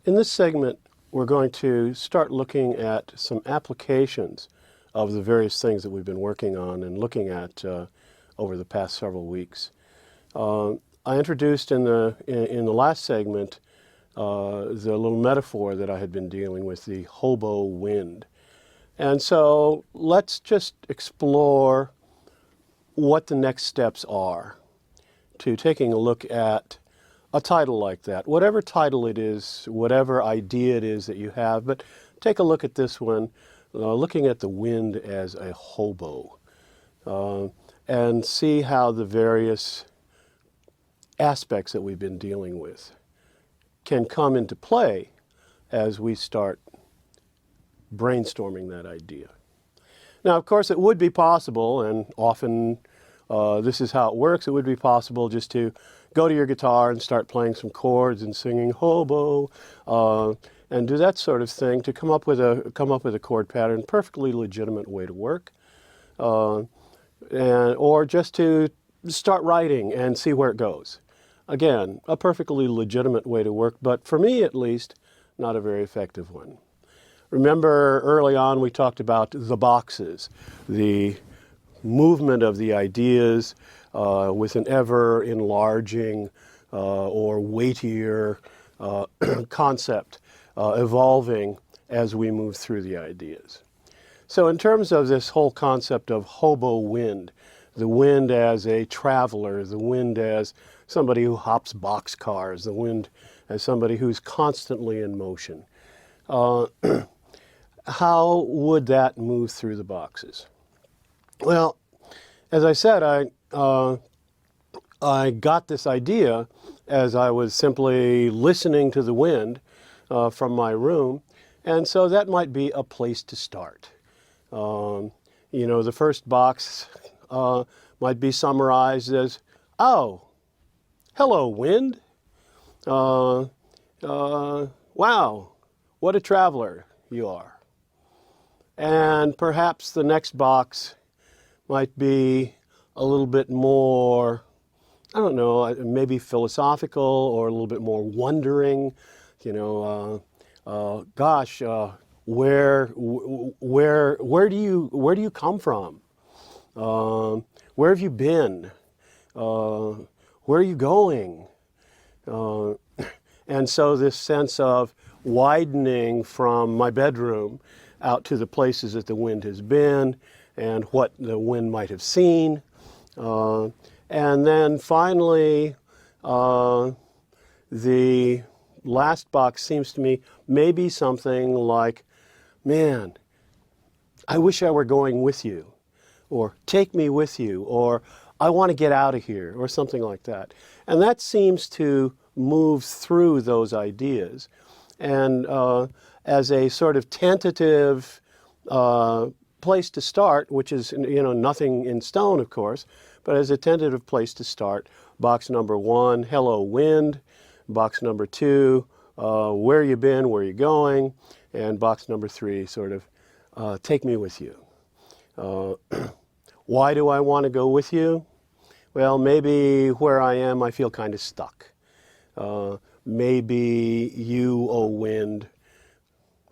In this segment, we're going to start looking at some applications of the various things that we've been working on and looking at over the past several weeks. I introduced in the last segment the little metaphor that I had been dealing with, the hobo wind. And so let's just explore what the next steps are to taking a look at a title like that. Whatever title it is, whatever idea it is that you have, but take a look at this one, looking at the wind as a hobo, and see how the various aspects that we've been dealing with can come into play as we start brainstorming that idea. Now, of course, it would be possible, and often this is how it works, it would be possible just to go to your guitar and start playing some chords and singing hobo, and do that sort of thing to come up with a chord pattern. Perfectly legitimate way to work, or just to start writing and see where it goes. Again, a perfectly legitimate way to work, but for me at least, not a very effective one. Remember early on we talked about the boxes, the movement of the ideas with an ever enlarging or weightier concept evolving as we move through the ideas. So in terms of this whole concept of hobo wind, the wind as a traveler, the wind as somebody who hops boxcars, the wind as somebody who's constantly in motion, how would that move through the boxes? Well, as I said, I got this idea as I was simply listening to the wind from my room, and so that might be a place to start. The first box might be summarized as, "Oh, hello, wind. Wow, what a traveler you are." And perhaps the next box might be a little bit more, I don't know, maybe philosophical or a little bit more wondering. Gosh, where do you come from? Where have you been? Where are you going? And so this sense of widening from my bedroom out to the places that the wind has been and what the wind might have seen. And then finally, the last box seems to me maybe something like, "Man, I wish I were going with you," or "Take me with you," or "I want to get out of here," or something like that. And that seems to move through those ideas. And as a sort of tentative place to start, which is nothing in stone, of course, but as a tentative place to start, box number 1, hello wind. Box number 2, where you been, where you going, and box number 3, sort of, take me with you. Why do I want to go with you? Well, maybe where I am, I feel kind of stuck. Maybe you, oh wind,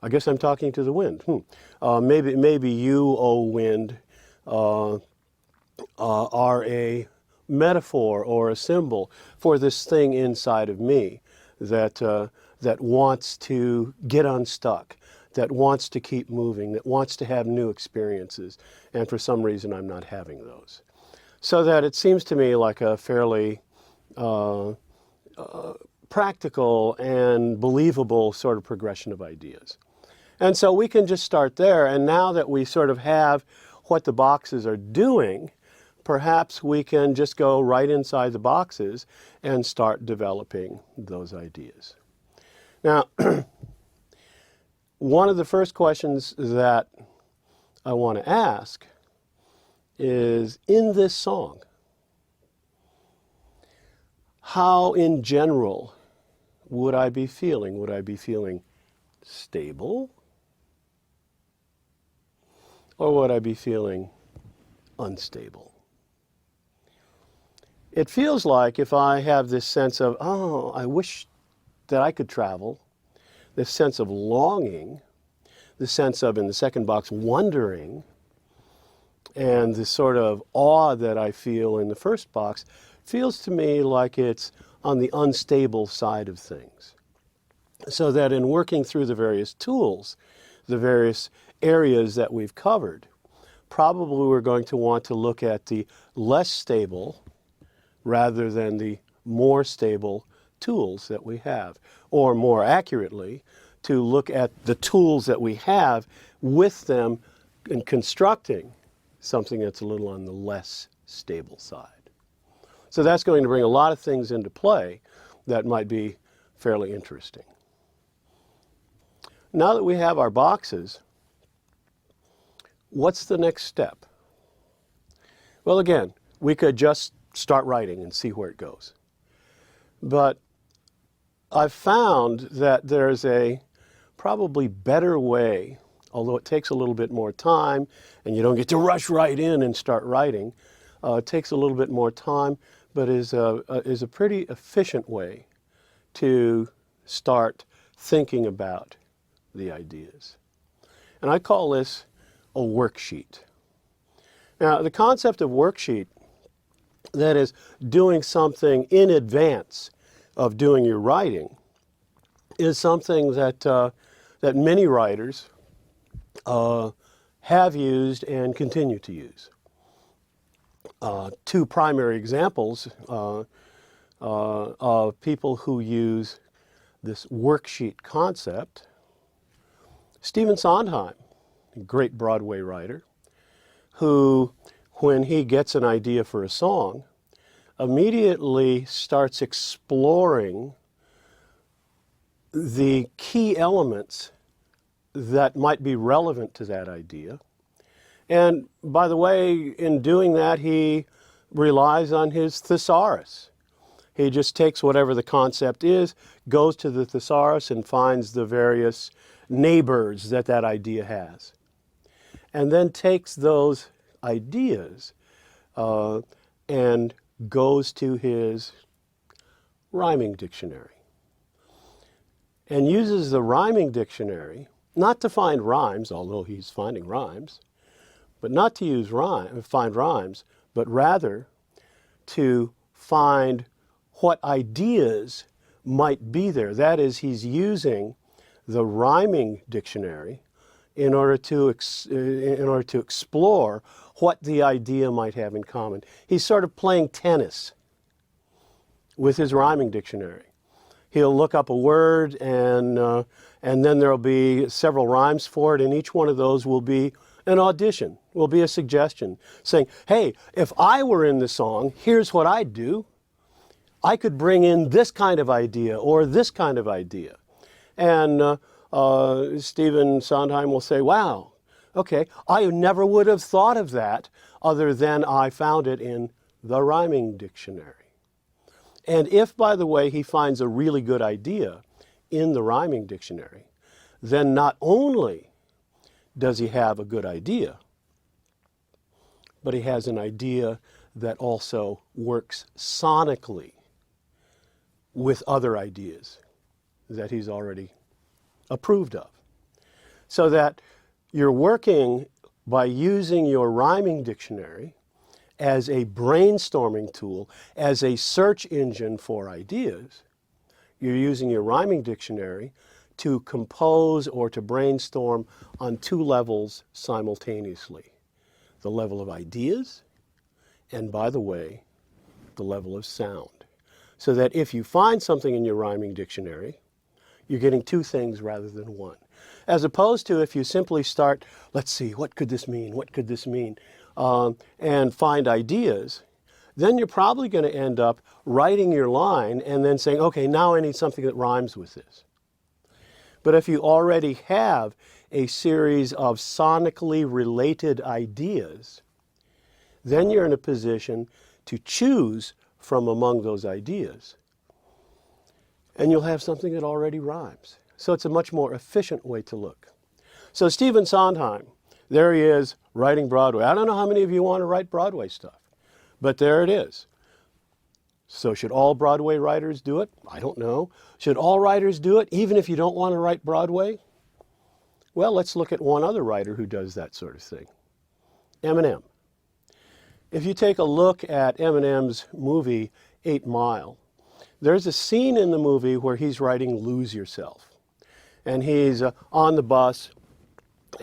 I guess I'm talking to the wind. Maybe you, oh wind, are a metaphor or a symbol for this thing inside of me that wants to get unstuck, that wants to keep moving, that wants to have new experiences, and for some reason I'm not having those. So that it seems to me like a fairly practical and believable sort of progression of ideas. And so we can just start there, and now that we sort of have what the boxes are doing, perhaps we can just go right inside the boxes and start developing those ideas. Now, one of the first questions that I want to ask is, in this song, how in general would I be feeling? Would I be feeling stable? Or would I be feeling unstable? It feels like if I have this sense of, oh, I wish that I could travel, this sense of longing, the sense of, in the second box, wondering, and the sort of awe that I feel in the first box feels to me like it's on the unstable side of things. So that in working through the various tools, the various areas that we've covered, probably we're going to want to look at the less stable rather than the more stable tools that we have. Or more accurately, to look at the tools that we have with them in constructing something that's a little on the less stable side. So that's going to bring a lot of things into play that might be fairly interesting. Now that we have our boxes, what's the next step? Well, again, we could just start writing and see where it goes. But I've found that there's a probably better way, although it takes a little bit more time and you don't get to rush right in and start writing. It takes a little bit more time, but is a pretty efficient way to start thinking about the ideas. And I call this a worksheet. Now, the concept of worksheet, that is doing something in advance of doing your writing, is something that, that many writers have used and continue to use. Two primary examples of people who use this worksheet concept: Stephen Sondheim, a great Broadway writer, who, when he gets an idea for a song, immediately starts exploring the key elements that might be relevant to that idea. And by the way, in doing that, he relies on his thesaurus. He just takes whatever the concept is, goes to the thesaurus and finds the various neighbors that that idea has. And then takes those ideas and goes to his rhyming dictionary. And uses the rhyming dictionary not to find rhymes, although he's finding rhymes, but not to use find rhymes, but rather to find what ideas might be there. That is, he's using the rhyming dictionary in order to explore what the idea might have in common. He's sort of playing tennis with his rhyming dictionary. He'll look up a word and then there'll be several rhymes for it, and each one of those will be an audition, will be a suggestion, saying, hey, if I were in the song, here's what I'd do. I could bring in this kind of idea or this kind of idea. And Stephen Sondheim will say, wow, okay, I never would have thought of that other than I found it in the rhyming dictionary. And if, by the way, he finds a really good idea in the rhyming dictionary, then not only does he have a good idea, but he has an idea that also works sonically with other ideas that he's already approved of. So that you're working by using your rhyming dictionary as a brainstorming tool, as a search engine for ideas. You're using your rhyming dictionary to compose or to brainstorm on two levels simultaneously. The level of ideas, and by the way, the level of sound. So that if you find something in your rhyming dictionary, you're getting two things rather than one. As opposed to if you simply start, let's see, what could this mean? What could this mean? And find ideas, then you're probably going to end up writing your line and then saying, okay, now I need something that rhymes with this. But if you already have a series of sonically related ideas, then you're in a position to choose from among those ideas. And you'll have something that already rhymes. So it's a much more efficient way to look. So Stephen Sondheim, there he is writing Broadway. I don't know how many of you want to write Broadway stuff, but there it is. So should all Broadway writers do it? I don't know. Should all writers do it, even if you don't want to write Broadway? Well, let's look at one other writer who does that sort of thing. Eminem. If you take a look at Eminem's movie 8 Mile, there's a scene in the movie where he's writing Lose Yourself. And he's on the bus,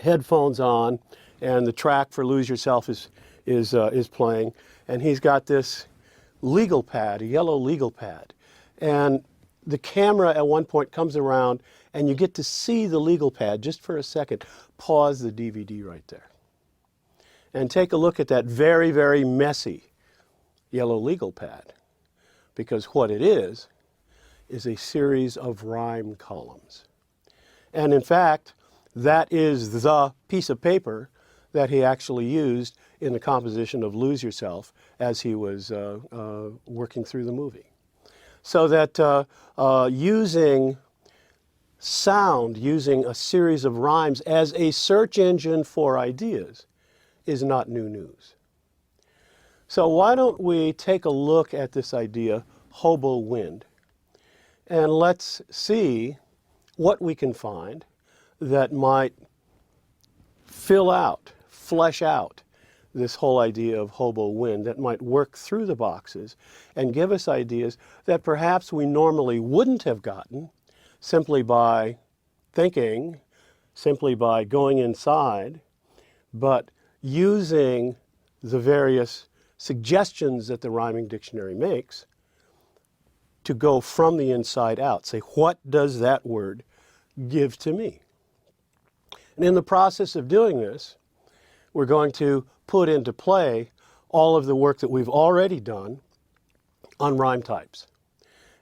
headphones on, and the track for Lose Yourself is playing. And he's got this legal pad, a yellow legal pad. And the camera at one point comes around and you get to see the legal pad just for a second. Pause the DVD right there. And take a look at that very, very messy yellow legal pad. Because what it is a series of rhyme columns. And in fact, that is the piece of paper that he actually used in the composition of Lose Yourself as he was working through the movie. So that using sound, using a series of rhymes as a search engine for ideas is not new news. So why don't we take a look at this idea, hobo wind, and let's see what we can find that might flesh out this whole idea of hobo wind, that might work through the boxes and give us ideas that perhaps we normally wouldn't have gotten simply by thinking, simply by going inside, but using the various suggestions that the rhyming dictionary makes to go from the inside out. Say, what does that word give to me? And in the process of doing this, we're going to put into play all of the work that we've already done on rhyme types.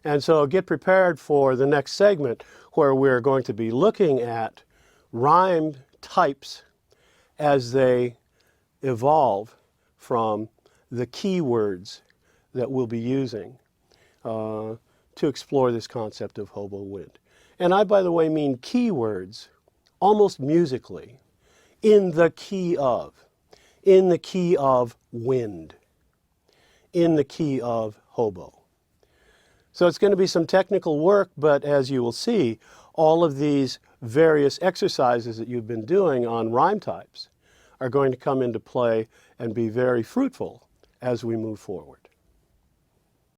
And so get prepared for the next segment where we're going to be looking at rhyme types as they evolve from the keywords that we'll be using to explore this concept of hobo wind. And I, by the way, mean keywords almost musically, in the key of wind, in the key of hobo. So it's going to be some technical work, but as you will see, all of these various exercises that you've been doing on rhyme types are going to come into play and be very fruitful as we move forward.